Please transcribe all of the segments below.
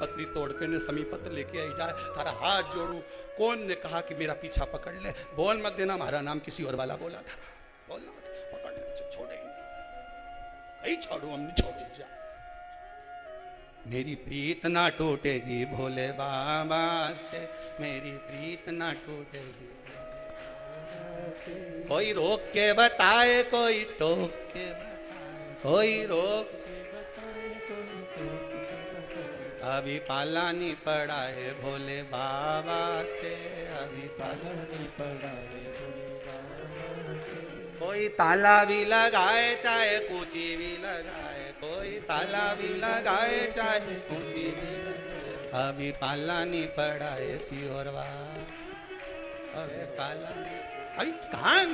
बेलपत्री तोड़ के ने समी पत्र लेके आई जाए, तारा हाथ जोड़ू। कौन ने कहा कि मेरा पीछा पकड़ ले? बोल मत देना हमारा नाम किसी और वाला बोला था, बोलना मत, पकड़ ले, छोड़ेंगे नहीं, छोड़ू हम छोड़ जा। मेरी प्रीत ना टूटेगी भोले बाबा से, मेरी प्रीत ना टूटेगी। कोई रोक के बताए, कोई टोक के बताए, कोई रोक के बताए, अभी पाला नहीं पड़ा है भोले बाबा से, अभी पाला नहीं पड़ा है भोले बाबा से। कोई ताला भी लगाए चाहे कूची भी लगाए, कोई ताला भी लगाए चाहे कूची भी लगाए, अभी पाला नहीं पड़ा है सियोरवा, अभी पाला। अभी कहाँ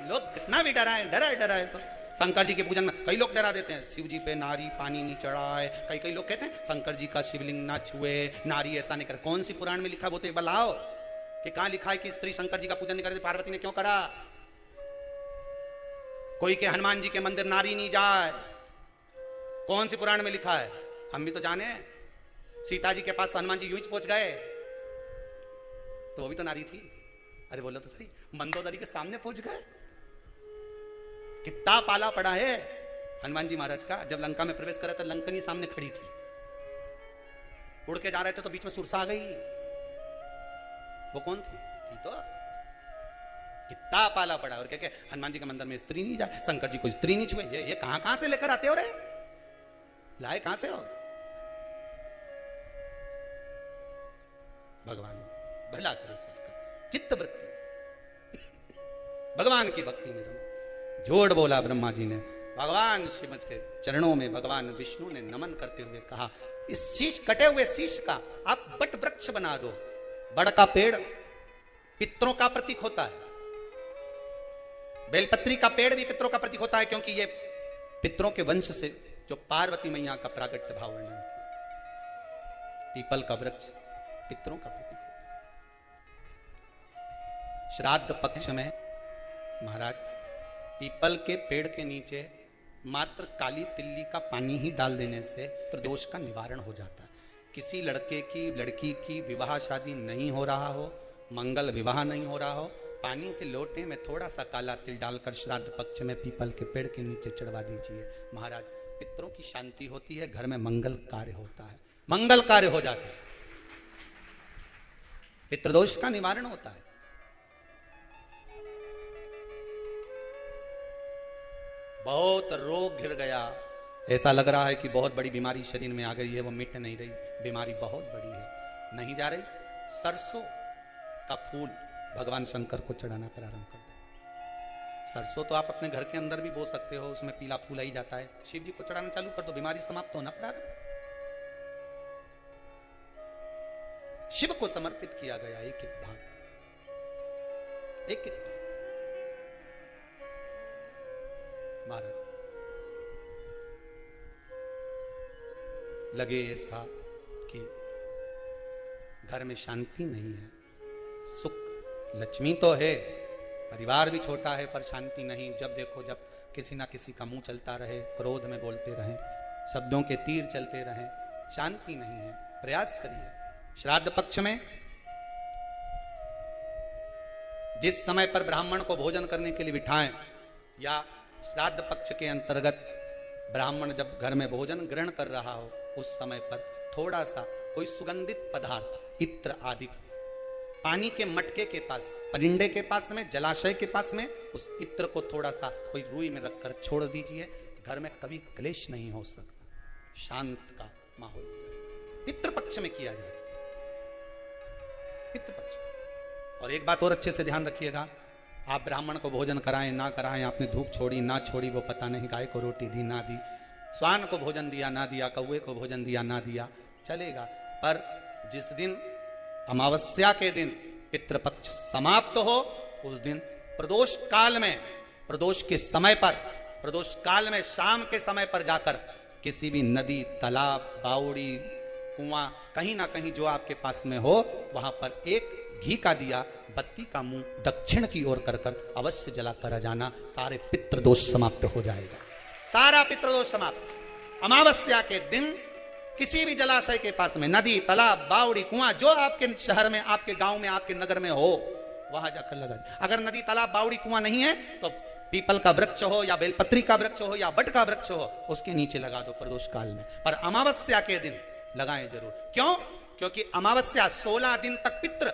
लोग कितना भी डराए, डराए तो शंकर जी के पूजन में कई लोग डरा देते हैं, शिव जी पे नारी पानी नहीं चढ़ाए। कई लोग कहते हैं शंकर जी का शिवलिंग ना छुए, नारी ऐसा नहीं करे। कौन सी पुराण में लिखा वो तो एक बार लाओ कि कहां लिखा है कि स्त्री शंकर जी का पूजन नहीं करती? पार्वती ने क्यों करा? कोई के हनुमान जी के मंदिर नारी नहीं जाए, कौन सी पुराण में लिखा है? हम भी तो जाने। सीता जी के पास तो हनुमान जी यूं ही पहुंच गए, तो वो भी तो नारी थी। अरे बोलो तो सही, मंदोदरी के सामने पहुंच गए। कितना पाला पड़ा है हनुमान जी महाराज का। जब लंका में प्रवेश करा तो लंकनी सामने खड़ी थी, उड़ के जा रहे थे तो बीच में सुरसा आ गई। वो कौन थी? तो कितना पाला पड़ा। और क्या हनुमान जी के मंदिर में स्त्री नहीं जाए, शंकर जी को स्त्री नहीं छुए। ये कहां से लेकर आते हो रे? लाए कहां से हो? भगवान भला करे सबका, चित्त वृत्ति भगवान की भक्ति में रहो। जोड़ बोला ब्रह्मा जी ने, भगवान शिव के चरणों में भगवान विष्णु ने नमन करते हुए कहा, इस शीश, कटे हुए शीश का आप बट वृक्ष बना दो। बड़ का पेड़ पितरों का प्रतीक होता है, बेलपत्री का पेड़ भी पितरों का प्रतीक होता है, क्योंकि ये पितरों के वंश से जो पार्वती मैया का प्रागट्य भाव वर्णन किया। पीपल का वृक्ष पितरों का प्रतीक होता है। श्राद्ध पक्ष में महाराज पीपल के पेड़ के नीचे मात्र काली तिल्ली का पानी ही डाल देने से दोष का निवारण हो जाता है। किसी लड़के की लड़की की विवाह शादी नहीं हो रहा हो, मंगल विवाह नहीं हो रहा हो, पानी के लोटे में थोड़ा सा काला तिल डालकर श्राद्ध पक्ष में पीपल के पेड़ के नीचे चढ़वा दीजिए महाराज। पितरों की शांति होती है, घर में मंगल कार्य होता है, मंगल कार्य हो जाता है, पितृदोष का निवारण होता है। बहुत रोग घिर गया, ऐसा लग रहा है कि बहुत बड़ी बीमारी शरीर में आ गई है, वो मिट नहीं रही, बीमारी बहुत बड़ी है, नहीं जा रही। सरसों का फूल भगवान शंकर को चढ़ाना प्रारंभ कर दो। सरसों तो आप अपने घर के अंदर भी बो सकते हो, उसमें पीला फूल ही जाता है। शिव जी को चढ़ाना चालू कर दो, बीमारी समाप्त होना प्रारंभ। शिव को समर्पित किया गया एक एक भाग, एक एक भाग। महाराज लगे ऐसा कि घर में शांति नहीं है, सुख लक्ष्मी तो है, परिवार भी छोटा है पर शांति नहीं। जब देखो जब किसी ना किसी का मुंह चलता रहे, क्रोध में बोलते रहें, शब्दों के तीर चलते रहें, शांति नहीं है। प्रयास करिए श्राद्ध पक्ष में जिस समय पर ब्राह्मण को भोजन करने के लिए बिठाएं, या श्राद्ध पक्ष के अंतर्गत ब्राह्मण जब घर में भोजन ग्रहण कर रहा हो, उस समय पर थोड़ा सा कोई सुगंधित पदार्थ, इत्र आदि, पानी के मटके के पास, परिंडे के पास में, जलाशय के पास में, उस इत्र को थोड़ा सा कोई रुई में रखकर छोड़ दीजिए। घर में कभी क्लेश नहीं हो सकता, शांत का माहौल पितृ पक्ष में किया जाए, पितृ पक्ष। और एक बात और अच्छे से ध्यान रखिएगा, आप ब्राह्मण को भोजन कराएं ना कराएं, आपने धूप छोड़ी ना छोड़ी वो पता नहीं, गाय को रोटी दी ना दी, स्वान को भोजन दिया ना दिया, कौवे को भोजन दिया ना दिया, चलेगा। पर जिस दिन अमावस्या के दिन पितृपक्ष समाप्त हो, उस दिन प्रदोष काल में, प्रदोष के समय पर, प्रदोष काल में शाम के समय पर जाकर किसी भी नदी, तालाब, बावड़ी, कुआं, कहीं ना कहीं जो आपके पास में हो, वहां पर एक घी का दिया, बत्ती का मुंह दक्षिण की ओर कर कर अवश्य जलाकर आ जाना। सारे पितृदोष समाप्त हो जाएगा, सारा पितृदोष समाप्त। अमावस्या के दिन किसी भी जलाशय के पास में, नदी, तालाब, बावड़ी, कुआं, जो आपके शहर में, आपके गांव में, आपके नगर में हो, वहां जाकर लगा दे। अगर नदी, तालाब, बावड़ी, कुआं नहीं है तो पीपल का वृक्ष हो या बेलपत्री का वृक्ष हो या बट का वृक्ष हो, उसके नीचे लगा दो प्रदोष काल में। पर अमावस्या के दिन लगाएं जरूर। क्यों? क्योंकि अमावस्या 16 दिन तक पितृ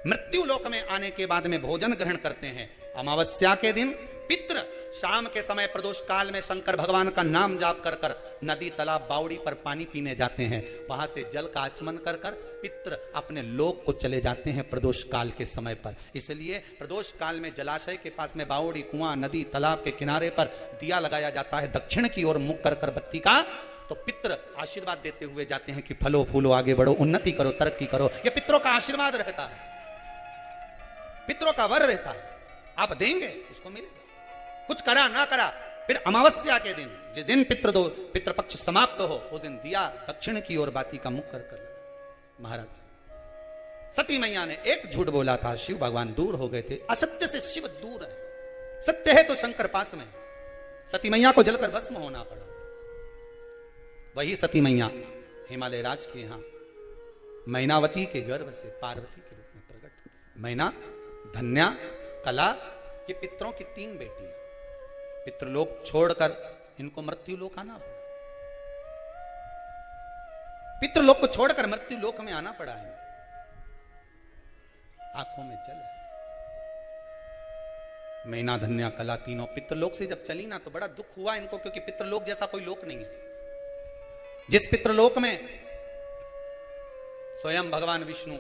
मृत्यु लोक में आने के बाद में भोजन ग्रहण करते हैं। अमावस्या के दिन पितृ शाम के समय प्रदोष काल में शंकर भगवान का नाम जाप कर कर नदी, तालाब, बावड़ी पर पानी पीने जाते हैं। वहां से जल का आचमन कर कर पितृ अपने लोक को चले जाते हैं प्रदोष काल के समय पर। इसलिए प्रदोष काल में जलाशय के पास में बावड़ी, कुआं, नदी, तालाब के किनारे पर दिया लगाया जाता है दक्षिण की ओर मुख कर कर बत्ती का। तो पितृ आशीर्वाद देते हुए जाते हैं कि फलो फूलो, आगे बढ़ो, उन्नति करो, तरक्की करो। ये पितरों का आशीर्वाद रहता है, पितरों का वर रहता है। आप देंगे उसको मिलेगा, कुछ करा ना करा। फिर अमावस्या के दिन, जिस दिन पितृपक्ष समाप्त हो, उस दिन दिया दक्षिण की ओर बाती का मुख कर कर। महाराज सती मैया ने एक झूठ बोला था, शिव भगवान दूर हो गए थे। असत्य से शिव दूर है, सत्य है तो शंकर पास में। सती मैया को जलकर भस्म होना पड़ा। वही सती मैया हिमालय राज के यहां मैनावती के गर्भ से पार्वती के रूप में प्रकट। मैना, धन्या, कला, ये पितरों की 3 बेटी है। पितृलोक छोड़कर इनको मृत्यु लोक आना पड़ा। पितृलोक को छोड़कर मृत्यु लोक में आना पड़ा है। आंखों में जल है। मैना, धन्या, कला तीनों पितृलोक से जब चली ना तो बड़ा दुख हुआ इनको, क्योंकि पितृलोक जैसा कोई लोक नहीं है। जिस पितृलोक में स्वयं भगवान विष्णु